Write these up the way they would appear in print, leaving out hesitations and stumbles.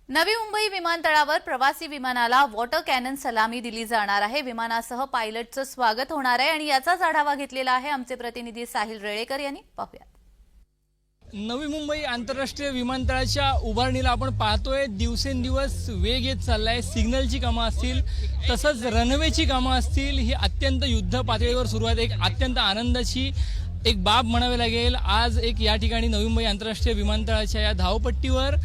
नवी मुंबई विमानतळावर प्रवासी विमानाला वॉटर कॅनन सलामी दिली जाणार आहे। विमानासह पायलटचं स्वागत होणार आहे आणि याचाच आढावा घेतलेला आहे आमचे प्रतिनिधी साहिल रेळेकर यांनी। पाहूया। नवी मुंबई आंतरराष्ट्रीय विमानतळाच्या उभारणीला आपण पाहतोय दिवसेंदिवस वेग येत चाललाय। सिग्नलची कामं असतील तसंच रनवेची कामं असतील ही अत्यंत युद्ध पातळीवर सुरू आहेत। एक अत्यंत आनंदाची एक बाब म्हणावी लागेल। आज एक या ठिकाणी नवी मुंबई आंतरराष्ट्रीय विमानतळाच्या या धावपट्टीवर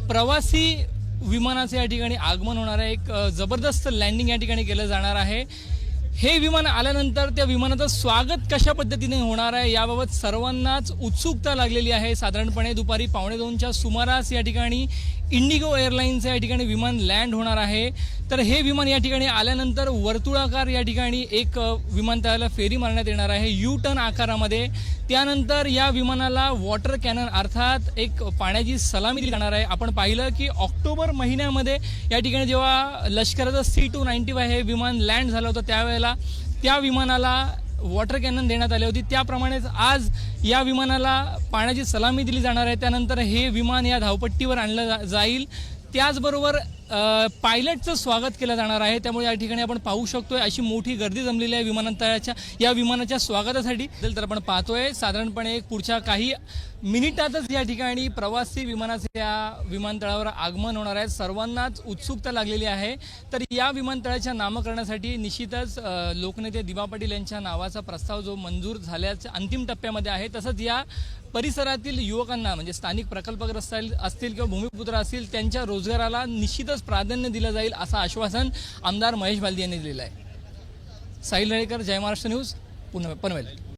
प्रवासी विमानाचे या ठिकाणी आगमन होणार आहे। एक जबरदस्त लँडिंग या ठिकाणी केलं जाणार आहे। हे विमान आल्यानंतर त्या विमानाचं स्वागत कशा पद्धतीने होणार आहे याबाबत सर्वांनाच उत्सुकता लागलेली आहे। साधारणपणे दुपारी 1:15च्या सुमारास या ठिकाणी इंडिगो एअरलाइन्सचं या ठिकाणी विमान लँड होणार आहे। तर हे विमान या ठिकाणी आल्यानंतर वर्तुळाकार या ठिकाणी एक विमानतळाला फेरी मारण्यात येणार आहे यू टर्न आकारामध्ये। त्यानंतर या विमानाला वॉटर कॅनन अर्थात एक पाण्याची सलामी दिली जाणार आहे। आपण पाहिलं की ऑक्टोबर महिन्यामध्ये या ठिकाणी जेव्हा लष्कराचं C-295 हे विमान लँड झालं होतं त्यावेळेला त्या विमानाला वॉटर कॅनन देण्यात आली होती। त्याप्रमाणेच आज या विमानाला पाण्याची सलामी दिली जाणार आहे। त्यानंतर हे विमान या धावपट्टीवर आणलं जाईल। त्याचबरोबर पायलटचं स्वागत केलं जाणार आहे। त्यामुळे या ठिकाणी आपण पाहू शकतोय अशी मोठी गर्दी जमलेली आहे विमानतळाच्या या विमानाच्या स्वागतासाठी। तर आपण पाहतोय साधारणपणे पुढच्या काही मिनिटातच या ठिकाणी प्रवासी विमानाचे या विमानतळावर आगमन होणार आहे। सर्वांनाच उत्सुकता लागलेली आहे। तर या विमानतळाच्या नामकरणासाठी निश्चितच लोकनेते दिवा पाटील यांच्या नावाचा प्रस्ताव जो मंजूर झाल्याच्या अंतिम टप्प्यामध्ये आहे। तसंच या परिसरातील युवकांना म्हणजे स्थानिक प्रकल्पग्रस्त असतील किंवा भूमिपुत्र असतील त्यांच्या रोजगाराला निश्चितच प्राधान्य दिलं जाईल असं आश्वासन आमदार महेश बालदी यांनी दिलेलं आहे। साहिल रेळेकर, जय महाराष्ट्र न्यूज, पनवेल।